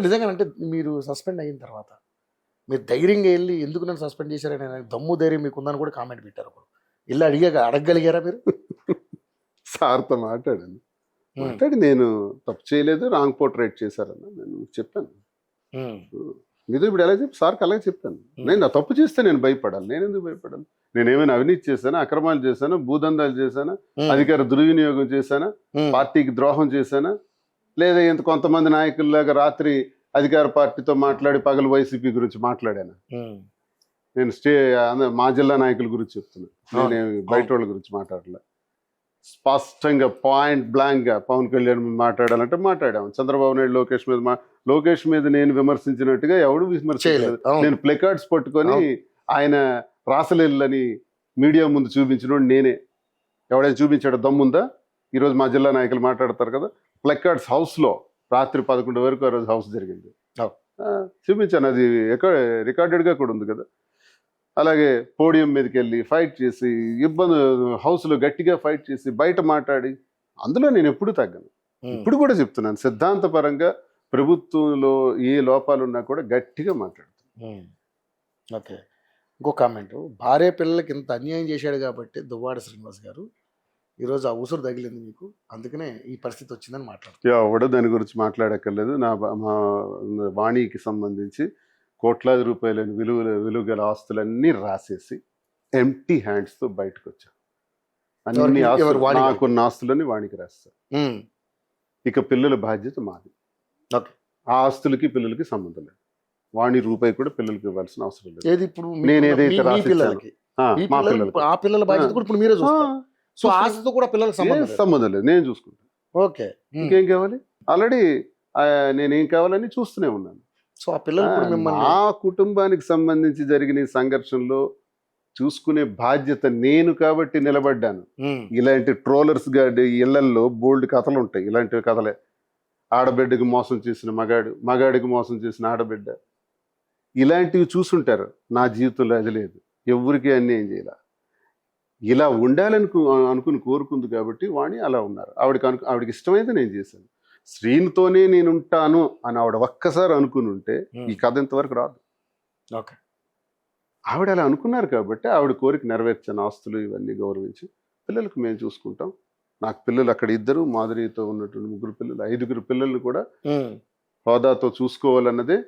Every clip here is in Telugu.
సార్ నిజంగా అంటే మీరు సస్పెండ్ అయిన తర్వాత మీరు ధైర్యంగా వెళ్ళి ఎందుకు నన్ను సస్పెండ్ చేశారని దమ్ము ధైర్యం మీకు ఉందని కూడా కామెంట్ పెట్టారు. అప్పుడు వెళ్ళి అడగగలిగారా మీరు? సార్తో మాట్లాడి నేను తప్పు చేయలేదు, రాంగ్ పోర్ట్రేట్ చేశారన్న నేను చెప్పాను. మీతో ఇప్పుడు ఎలా చెప్పి సార్కి అలాగే చెప్పాను. నేను నా తప్పు చేస్తే నేను భయపడాలి, నేను ఎందుకు భయపడాలి? నేనేమైనా అవినీతి చేశానా, అక్రమాలు చేశానా, భూదందాలు చేశానా, అధికార దుర్వినియోగం చేశానా, పార్టీకి ద్రోహం చేశానా, లేదా ఇంత కొంతమంది నాయకుల్లాగా రాత్రి అధికార పార్టీతో మాట్లాడి పగలు వైసీపీ గురించి మాట్లాడాను? నేను మా జిల్లా నాయకుల గురించి చెప్తున్నా, నేను బయట వాళ్ళ గురించి మాట్లాడలే. స్పష్టంగా పాయింట్ బ్లాంక్ గా పవన్ కళ్యాణ్ మాట్లాడాలంటే మాట్లాడాము. చంద్రబాబు నాయుడు లోకేష్ మీద నేను విమర్శించినట్టుగా ఎవడు విమర్శించలేదు. నేను ప్లెకార్డ్స్ పట్టుకొని ఆయన రాసలేళ్ళని మీడియా ముందు చూపించిన నేనే. ఎవడైనా చూపించాడు దమ్ముందా? ఈరోజు మా జిల్లా నాయకులు మాట్లాడతారు కదా, ప్లెకార్డ్స్ హౌస్ లో రాత్రి 11 వరకు ఆ రోజు హౌస్ జరిగింది, చూపించాను. అది రికార్డెడ్ గా కూడా ఉంది కదా. అలాగే పోడియం మీదకి వెళ్ళి ఫైట్ చేసి హౌస్లో గట్టిగా ఫైట్ చేసి బయట మాట్లాడి, అందులో నేను ఎప్పుడు తగ్గను. ఇప్పుడు కూడా చెప్తున్నాను, సిద్ధాంతపరంగా ప్రభుత్వంలో ఏ లోపాలు ఉన్నా కూడా గట్టిగా మాట్లాడుతున్నాను. ఓకే, ఇంకో కామెంట్, భార్య పిల్లలకి ఇంత అన్యాయం చేశాడు కాబట్టి దువ్వాడ శ్రీనివాస్ గారు ఈరోజు ఆ ఉసురు తగిలింది మీకు, అందుకనే ఈ పరిస్థితి వచ్చిందని మాట్లాడుతున్నారు. ఎవడో దాని గురించి మాట్లాడక్కర్లేదు. మా వాణికి సంబంధించి కోట్లాది రూపాయల విలువ గల ఆస్తులన్నీ రాసేసి ఎంటీ హ్యాండ్స్తో బయటకు వచ్చాను. అన్ని నాకున్న ఆస్తులన్నీ వాణికి రాస్తారు. ఇక పిల్లల బాధ్యత మాది. ఆ ఆస్తులకి పిల్లలకి సంబంధం లేదు. వాణి రూపాయి కూడా పిల్లలకి ఇవ్వాల్సిన అవసరం లేదు. నేను ఏదైతే రాసిచ్చాను మా పిల్లలకి సంబంధం లేదు, నేను చూసుకుంటాను. ఓకే, ఇంకేం కావాలి? ఆల్రెడీ నేనేం కావాలని చూస్తూనే ఉన్నాను. సో ఆ పిల్లలు ఆ కుటుంబానికి సంబంధించి జరిగిన సంఘర్షణలో చూసుకునే బాధ్యత నేను కాబట్టి నిలబడ్డాను. ఇలాంటి ట్రోలర్స్ గాడి ఇళ్లల్లో బోల్డ్ కథలు ఉంటాయి. ఇలాంటి కథలే, ఆడబిడ్డకి మోసం చేసిన మగాడికి మోసం చేసిన ఆడబిడ్డ, ఇలాంటివి చూసుంటారు. నా జీవితంలో అది లేదు, ఎవరికి అన్యాయం చేయాల. ఇలా ఉండాలని అనుకుని కోరుకుంది కాబట్టి వాణి అలా ఉన్నారు. ఆవిడకి ఇష్టమైతే నేను చేశాను. శ్రీనితోనే నేను ఉంటాను అని ఆవిడ ఒక్కసారి అనుకుని ఉంటే ఈ కథ ఇంతవరకు రాదు. ఆవిడ అలా అనుకున్నారు కాబట్టి ఆవిడ కోరిక నెరవేర్చాను. ఆస్తులు ఇవన్నీ గౌరవించి పిల్లలకు మేము చూసుకుంటాం. నాకు పిల్లలు అక్కడ 2, మాధురితో ఉన్నటువంటి 3 పిల్లలు, 5 పిల్లలు కూడా హోదాతో చూసుకోవాలన్నదే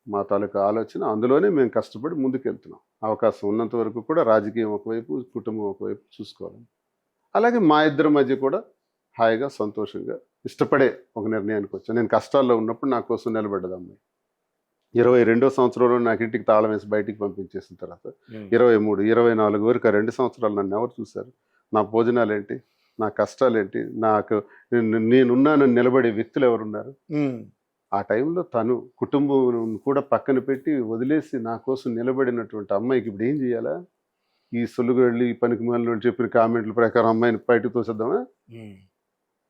మా తాలూకా ఆలోచన. అందులోనే మేము కష్టపడి ముందుకెళ్తున్నాం. అవకాశం ఉన్నంత వరకు కూడా రాజకీయం ఒకవైపు, కుటుంబం ఒకవైపు చూసుకోవాలని. అలాగే మా ఇద్దరి మధ్య కూడా హాయిగా సంతోషంగా ఇష్టపడే ఒక నిర్ణయానికి వచ్చాను. నేను కష్టాల్లో ఉన్నప్పుడు నా కోసం నిలబడ్డది అమ్మాయి. 22వ సంవత్సరంలో నాకు ఇంటికి తాళం వేసి బయటికి పంపించేసిన తర్వాత 23, 24 వరకు 2 సంవత్సరాలు నన్ను ఎవరు చూశారు? నా భోజనాలు ఏంటి, నా కష్టాలు ఏంటి, నాకు నేనున్నానని నిలబడే వ్యక్తులు ఎవరున్నారు? ఆ టైంలో తను కుటుంబం కూడా పక్కన పెట్టి వదిలేసి నా కోసం నిలబడినటువంటి అమ్మాయికి ఇప్పుడు ఏం చేయాలా? ఈ సొల్లుగళ్ళు, ఈ పనికి మాలిన చెప్పిన కామెంట్ల ప్రకారం అమ్మాయిని బయటకు తోసేద్దామా?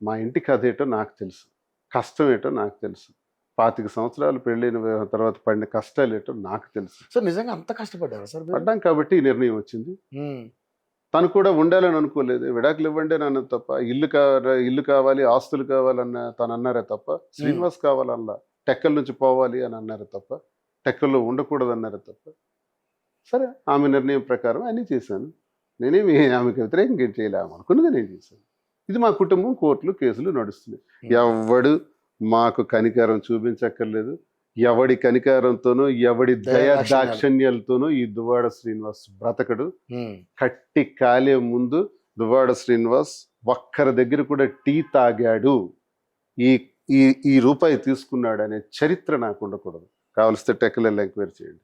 మా ఇంటి కథ ఏంటో నాకు తెలుసు, కష్టం ఏంటో నాకు తెలుసు, 25 సంవత్సరాలు పెళ్ళైన తర్వాత పడిన కష్టాలు ఏంటో నాకు తెలుసు. సో నిజంగా అంత కష్టపడ్డారా సార్? పడ్డాం కాబట్టి ఈ నిర్ణయం వచ్చింది. తను కూడా ఉండాలని అనుకోలేదు. విడాకులు ఇవ్వండి అని అన్నది తప్ప, ఇల్లు కావాలి, ఆస్తులు కావాలన్న తను అన్నారే తప్ప, శ్రీనివాస్ కావాలన్నా టెక్కల నుంచి పోవాలి అని అన్నారే తప్ప, టెక్కల్లో ఉండకూడదు అన్నారే తప్ప. సరే, ఆమె నిర్ణయం ప్రకారం అన్నీ చేశాను. నేనేమి ఆమెకు వ్యతిరేకంగా ఏం చేయలే, ఆమె అనుకున్నది నేను చేశాను. ఇది మా కుటుంబం, కోర్టులు కేసులు నడుస్తున్నాయి. ఎవడు మాకు కనికారం చూపించక్కర్లేదు. ఎవడి కనికారంతోనో ఎవడి దయా దాక్షణ్యాలతోనో ఈ దువ్వాడ శ్రీనివాస్ బ్రతకడు. కట్టి కాలే ముందు దువ్వాడ శ్రీనివాస్ ఒక్కరి దగ్గర కూడా టీ తాగాడు, ఈ రూపాయి తీసుకున్నాడు అనే చరిత్ర నాకు ఉండకూడదు. కావలిస్తే టెక్కలలో ఎంక్వైరీ చేయండి.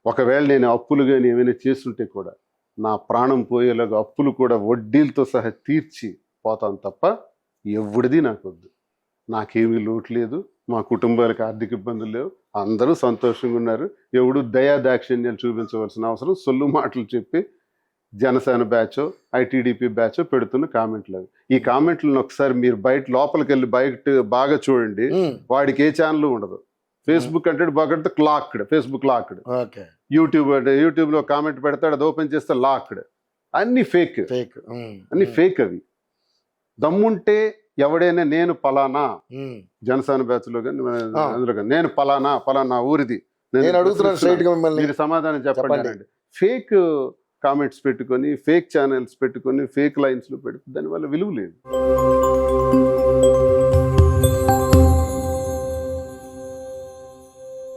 ఒకవేళ నేను అప్పులు కానీ ఏమైనా చేస్తుంటే కూడా నా ప్రాణం పోయేలాగా అప్పులు కూడా వడ్డీలతో సహా తీర్చి పోతాను తప్ప ఎవడిది నాకు వద్దు. నాకేమీ లోటు లేదు, మా కుటుంబాలకు ఆర్థిక ఇబ్బందులు లేవు, అందరూ సంతోషంగా ఉన్నారు. ఎవడు దయా దాక్షిణ్యాలు చూపించవలసిన అవసరం సొల్లు మాటలు చెప్పి జనసేన బ్యాచో ఐటీడీపీ బ్యాచో పెడుతున్న కామెంట్లు అవి. ఈ కామెంట్లను ఒకసారి మీరు లోపలికి వెళ్ళి బయట బాగా చూడండి. వాడికి ఏ ఛానల్ ఉండదు. ఫేస్బుక్ అంటే బాగా లాక్డ్, ఫేస్బుక్ లాక్డ్. యూట్యూబ్ లో కామెంట్ పెడతాడు, అది ఓపెన్ చేస్తే లాక్డ్. అన్ని ఫేక్, అన్ని ఫేక్. అవి దమ్ముంటే ఎవడైనా నేను పలానా ఉమ్. జనసేన బ్యాచ్ లో కానీ ఆ. అందులో కానీ నేను పలానా ఊరిది నేను అడుగుతున్నాను స్ట్రైట్ గా మిమ్మల్ని, మీరు సమాధానం చెప్పండి చెప్పండి. అనండి. ఫేక్ కామెంట్స్ పెట్టుకొని ఫేక్ ఛానల్స్ పెట్టుకొని ఫేక్ లైన్స్ లో పెడితే దానివల్ల విలువ లేదు.